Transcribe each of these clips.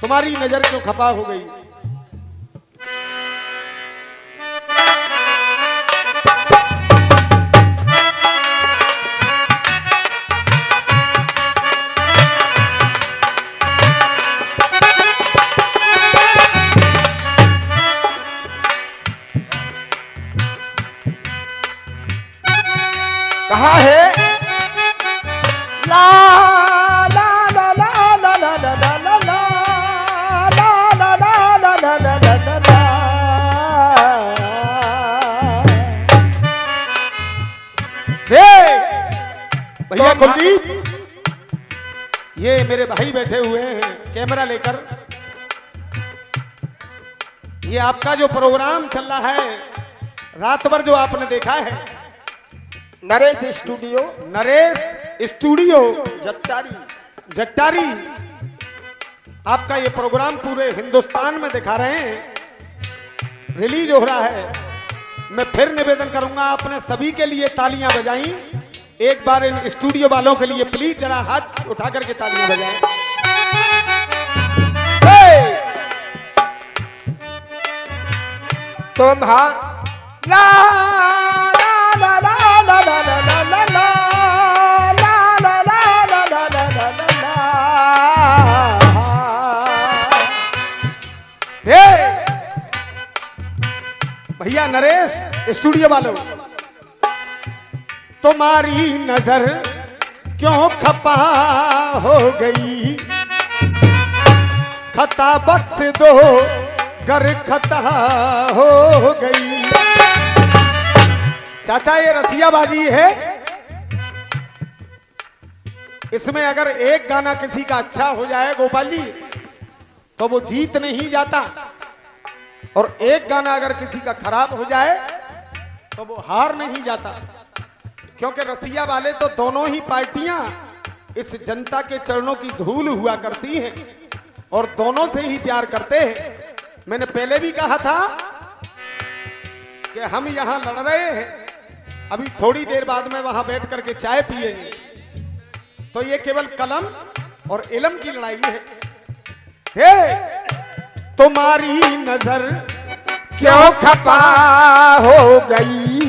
तुम्हारी नजर क्यों खपा हो गई। कहा है ला ला ला ला ला ला ला ला ला ला ला ला ला ला ला ला ला। भैया कुलदीप, ये मेरे भाई बैठे हुए हैं कैमरा लेकर। ये आपका जो प्रोग्राम चल रहा है रात भर जो आपने देखा है, नरेश स्टूडियो, नरेश स्टूडियो जट्टारी जट्टारी, आपका ये प्रोग्राम पूरे हिंदुस्तान में दिखा रहे हैं, रिलीज हो रहा है। मैं फिर निवेदन करूंगा आपने सभी के लिए तालियां बजाई। एक बार इन स्टूडियो वालों के लिए प्लीज जरा हाथ उठा करके तालियां बजाएं। तुम्हारा ला ला ला ला ला ला ला ला ला ला ला ला ला ला ला। भैया नरेश स्टूडियो वालों, तुम्हारी नजर क्यों खपा हो गई, खता बख्श दो गर खता हो गई। चाचा ये रसियाबाजी है, इसमें अगर एक गाना किसी का अच्छा हो जाए गोपाल जी तो वो जीत नहीं जाता, और एक गाना अगर किसी का खराब हो जाए तो वो हार नहीं जाता। क्योंकि रसिया वाले तो दोनों ही पार्टियां इस जनता के चरणों की धूल हुआ करती हैं और दोनों से ही प्यार करते हैं। मैंने पहले भी कहा था कि हम यहां लड़ रहे हैं, अभी थोड़ी देर बाद में वहां बैठ करके चाय पिएंगे, तो ये केवल कलम और इलम की लड़ाई है। तुम्हारी नजर क्यों खपा हो गई,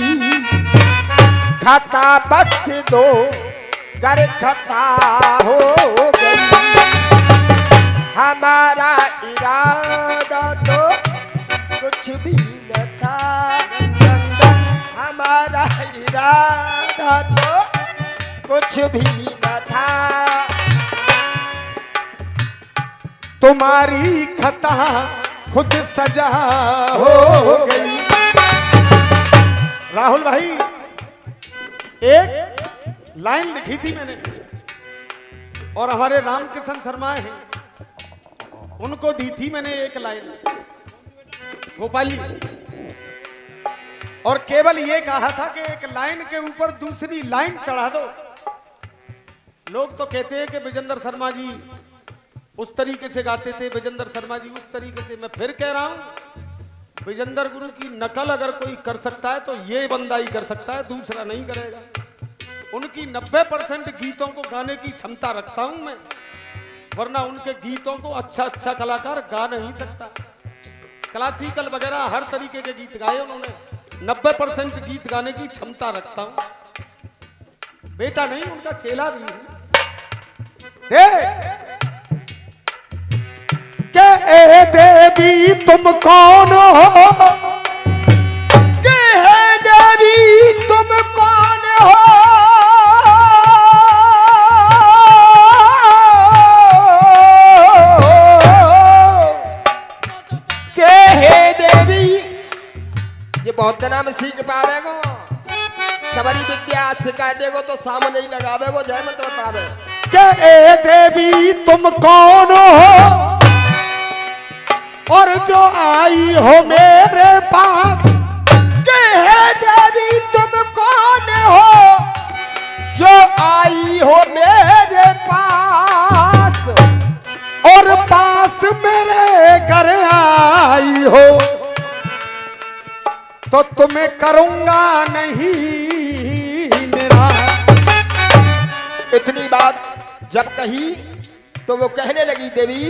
खता बख्श दो गर खता हो गई। हमारा इरादा तो कुछ भी न था, हमारा इरादा तो कुछ भी न था। तुम्हारी खता खुद सजा हो गई। राहुल भाई, एक लाइन लिखी थी मैंने, और हमारे रामकिशन शर्मा हैं उनको दी थी मैंने एक लाइन गोपाली, और केवल ये कहा था कि एक लाइन के ऊपर दूसरी लाइन चढ़ा दो। लोग तो कहते हैं कि विजेंद्र शर्मा जी उस तरीके से गाते थे, विजेंद्र शर्मा जी उस तरीके से। मैं फिर कह रहा हूं, विजेंद्र गुरु की नकल अगर कोई कर सकता है तो ये बंदा ही कर सकता है, दूसरा नहीं करेगा। उनकी 90% गीतों को गाने की क्षमता रखता हूं मैं, वरना उनके गीतों को अच्छा अच्छा कलाकार गा नहीं सकता। क्लासिकल वगैरह हर तरीके के गीत गाए उन्होंने, 90% गीत गाने की क्षमता रखता हूं। बेटा नहीं, उनका चेला भी हूं। के ए देवी तुम कौन हो, के हे देवी तुम कौन हो, के हे देवी। ये बहुत नाम सीख पावेगो, सबरी विद्या सिखा देगो तो सामने ही लगावेगो, जय मत बतावे। के ए देवी तुम कौन हो, और जो आई हो मेरे पास, के हे देवी तुम कौन हो, जो आई हो मेरे पास, और पास मेरे घर आई हो, तो तुम्हें करूंगा नहीं मेरा। इतनी बात जब कही तो वो कहने लगी, देवी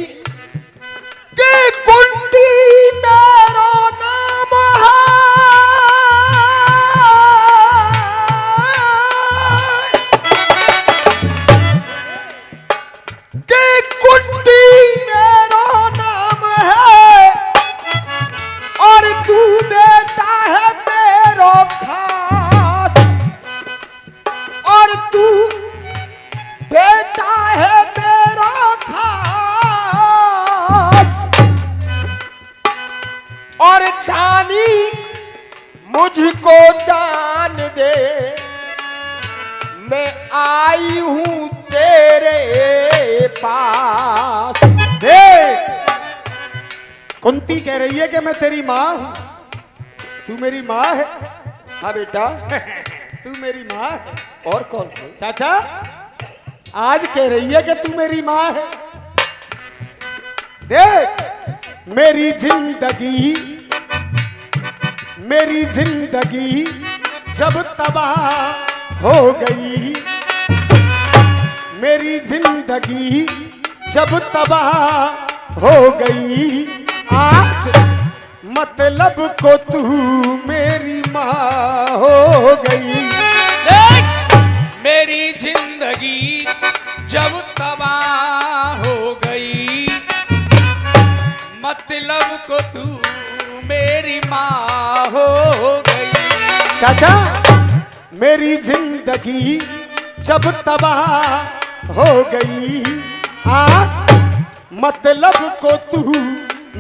पास। देख, कुंती कह रही है कि मैं तेरी माँ हूं। तू मेरी माँ है। हाँ बेटा। तू मेरी माँ है। और कौन है? चाचा, आज कह रही है कि तू मेरी माँ है। देख, मेरी जिंदगी जब तबाह हो गई, मेरी जिंदगी जब तबाह हो गई, आज मतलब को तू मेरी माँ हो गई। देख, मेरी जिंदगी जब तबाह हो गई, मतलब को तू मेरी माँ हो गई। चाचा, मेरी जिंदगी जब तबाह हो गई, आज मतलब को तू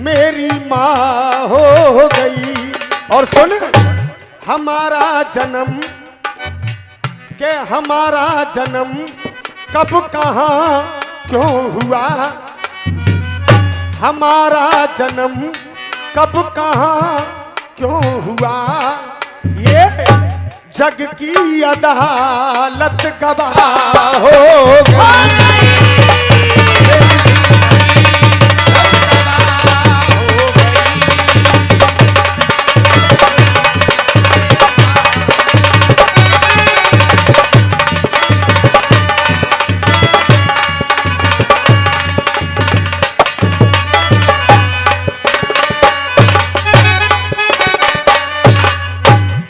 मेरी माँ हो गई। और सुन, हमारा जन्म कब कहाँ क्यों हुआ, हमारा जन्म कब कहाँ क्यों हुआ, ये जग की अदालत गवाह हो गई।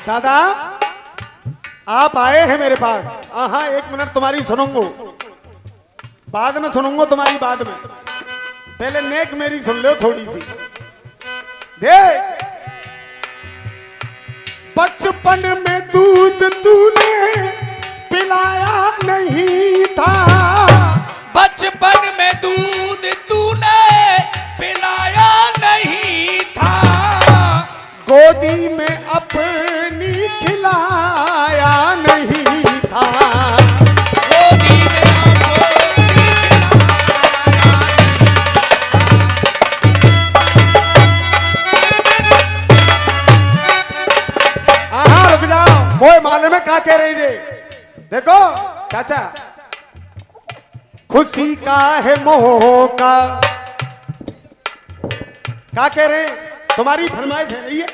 दादा, आप आए हैं मेरे पास। हाँ, एक मिनट तुम्हारी सुनूंगा, बाद में सुनूंगा तुम्हारी, बाद में। पहले नेक मेरी सुन लो थोड़ी सी। देख, बचपन में दूध तूने पिलाया नहीं था, बचपन में दूध तूने पिलाया नहीं था, गोदी में अपनी खिलाया नहीं था, गोदी में अपनी रुक जाओ, मोए माले में क्या कह रही थे। देखो चाचा, खुशी का है मोह का, क्या कह रहे हैं, तुम्हारी फरमाइश है नहीं है।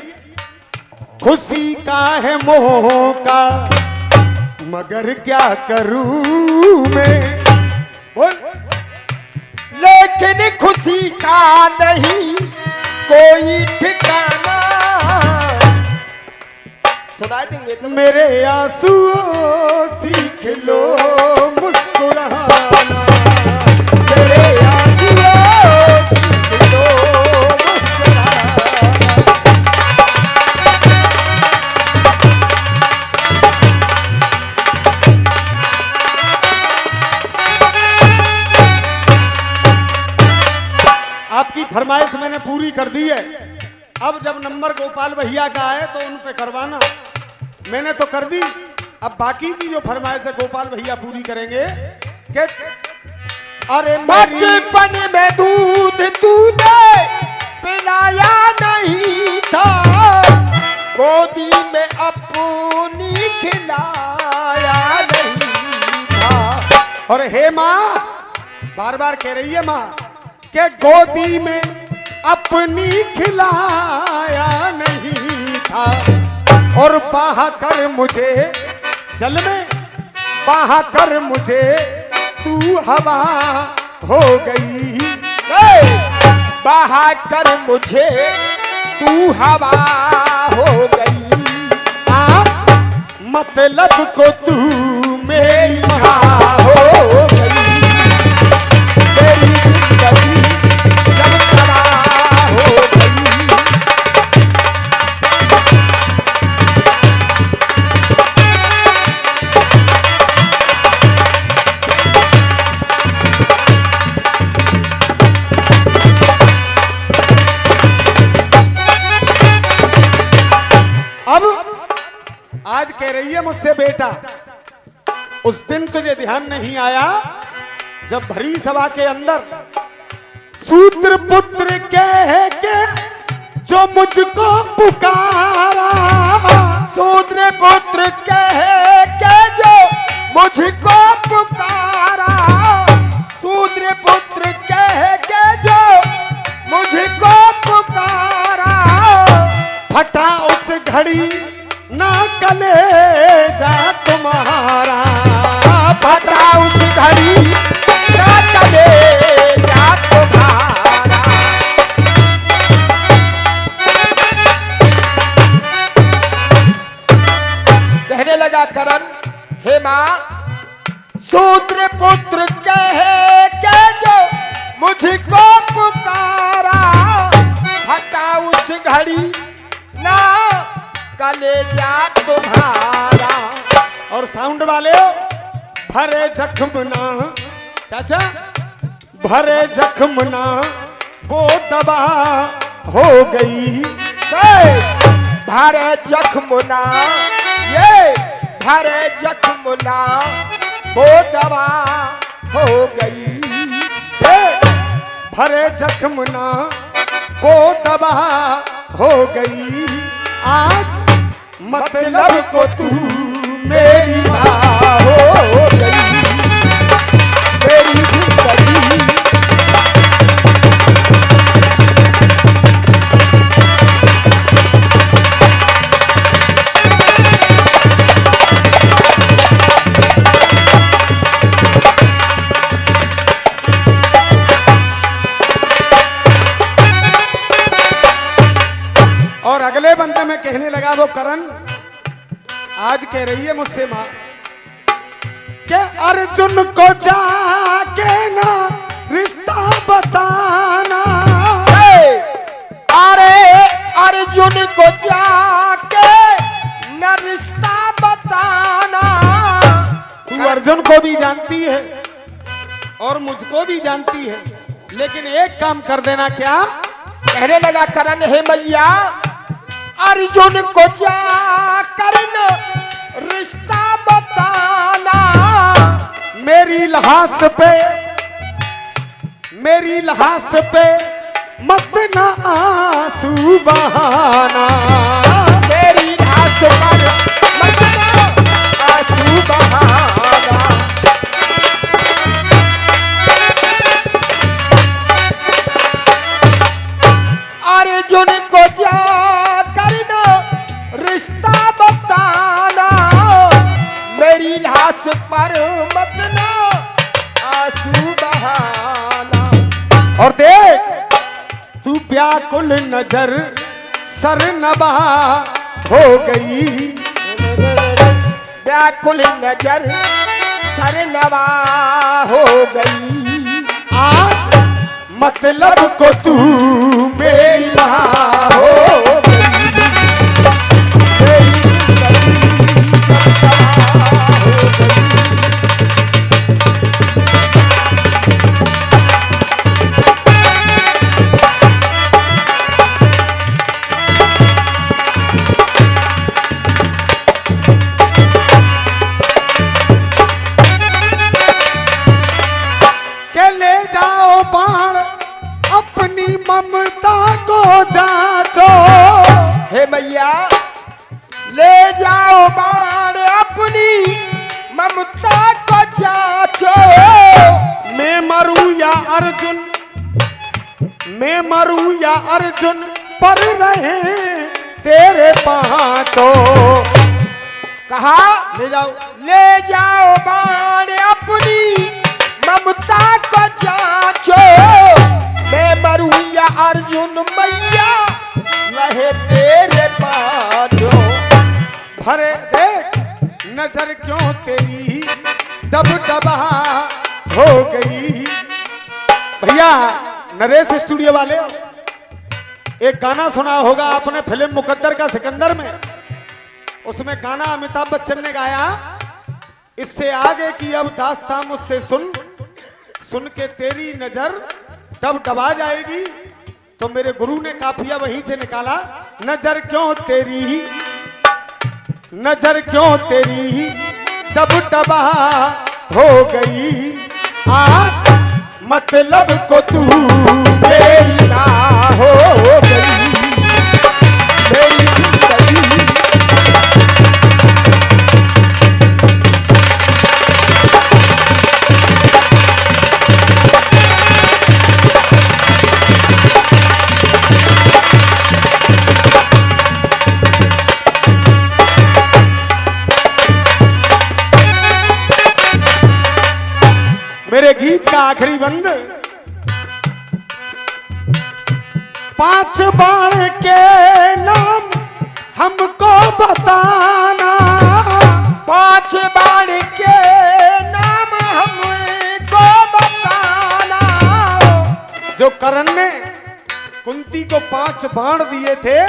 खुशी का है मोह का, मगर क्या करूं मैं, बोल। लेकिन खुशी का नहीं कोई ठिकाना, सुना देंगे तो। मेरे आंसुओं सीख लो मुस्कुराना, मेरे आंसुओं सीख लो मुस्कुराना। आपकी फरमाइश मैंने पूरी कर दी है। अब जब नंबर गोपाल भैया का आए तो उन पे करवाना। मैंने तो कर दी, अब बाकी की जो फरमाइश है गोपाल भैया पूरी करेंगे। कि अरे बचपन में दूध तूने पिलाया नहीं था, गोदी में अपनी खिलाया नहीं था। और हे माँ, बार बार कह रही है माँ कि गोदी में अपनी खिलाया नहीं था, और बहा कर मुझे जल में, बहा कर मुझे तू हवा हो गई, बहा कर मुझे तू हवा हो गई। आज मतलब को तू मेरी माँ हो गई। मेरी जिंदगी जब तबाह हो गई, अब आज कह रही है मुझसे बेटा, उस दिन तुझे ध्यान नहीं आया जब भरी सभा के अंदर सूत्र पुत्र कह के जो मुझको पुकारा, सूत्र पुत्र कह के जो मुझको पुकारा, सूत्र पुत्र कह के जो मुझको पुकारा, फटा उस घड़ी ना कलेजा तुम्हारा, फटा उस घड़ी ना कलेजा तुम्हारा। कहने लगा करण, हे माँ, सूत्र पुत्र कहे के जो मुझको पुकारा, हटा उस घड़ी ना कलेजा तुम्हारा। और साउंड वाले भरे जख्म ना चाचा, भरे जख्म ना वो दबा हो गई, भरे जख्म ना, ये भरे जख्म ना वो दवा हो गई, भरे जख्म ना वो दबा हो गई। आज मतलब को तू मेरी माँ हो गई, मेरी जिंदगी। और अगले बंदे में कहने लगा वो करण, आज कह रही है मुझसे माँ कि अर्जुन को जाके ना रिश्ता बताना, अरे अर्जुन को जाके न रिश्ता बताना। तू अर्जुन को भी जानती है और मुझको भी जानती है, लेकिन एक काम कर देना। क्या? कहने लगा करण, हे मैया, अर्जुन को जाकर न रिश्ता बताना, मेरी लहास पे, मेरी लहास पे मत ना आंसू बहाना, मेरी लहास पर मत ना आंसू बहाना। अर्जुन को जाकर न रिश्ता बताना, मेरी लाश पर मत ना आंसू बहाना। और देख तू व्याकुल नजर सरनबा हो गई, व्याकुल नजर सरनवा हो गई। आज मतलब को तू मेरी माँ हो गई, मेरी जिंदगी तबाह हो गई। के ले जाओ बाण अपनी ममता को जांचो, हे मैया, ले जाओ बाण अपनी ममता को जांचो। मैं मरूं या अर्जुन, मैं मरूं या अर्जुन पर रहे तेरे पांचों। कहा, ले जाओ, ले जाओ बाण अपनी ममता को जांचो। मैं मरूं या अर्जुन मैया रहे तेरे पांचों। भरे देख नजर क्यों तेरी डब डबा हो गई। भैया नरेश स्टूडियो वाले, एक गाना सुना होगा आपने फिल्म मुकद्दर का सिकंदर में, उसमें गाना अमिताभ बच्चन ने गाया, इससे आगे की अब दास्तां मुझसे सुन, सुन के तेरी नजर डब डबा जाएगी। तो मेरे गुरु ने काफिया वहीं से निकाला, नजर क्यों तेरी, नजर क्यों तेरी डब डबा हो गई। आज मतलब को तू मेरी ना हो गई मेरी जिंदगी। मेरे गीत का आखिरी बंद, 5 बाण के नाम हमको बताना, 5 बाण के नाम हमको बताना। जो कर्ण ने कुंती को 5 बाण दिए थे,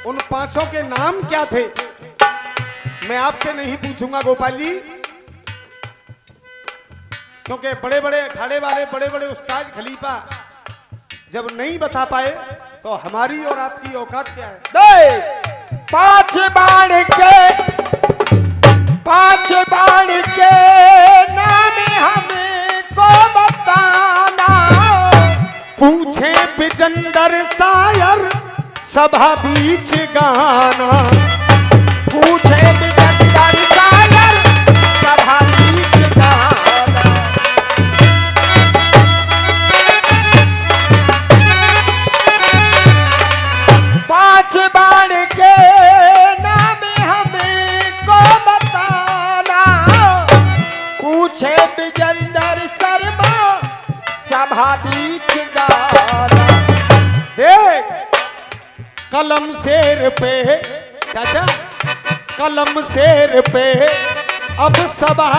उन 5 के नाम क्या थे? मैं आपसे नहीं पूछूंगा गोपाल जी, क्योंकि बड़े बड़े अखाड़े वाले बड़े बड़े उस्ताद खलीफा जब नहीं बता पाए तो हमारी और आपकी औकात क्या है? दे 5 बाण के नाम हमको बताना। पूछे बिजंदर शायर सभा बीच गाना, पूछे बिजंदर शायर सभा बीच गाना। 5 बाण के नाम हमको बताना। पूछे बिजंदर शर्मा सभा बीच गाना। देख कलम शेर पे चाचा, कलम शेर पे अब सभा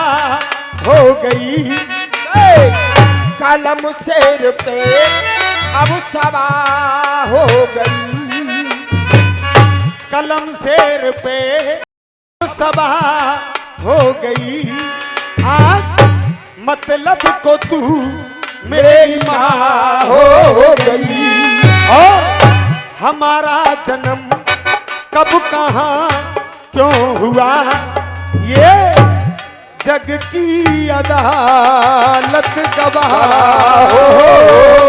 हो गई, कलम शेर पे अब सभा हो गई। कलम शेर पे सभा हो गई। आज मतलब को तू मेरी माँ हो गई, और हमारा जन्म कब कहाँ क्यों हुआ, ये जग की अदालत गवाह हो।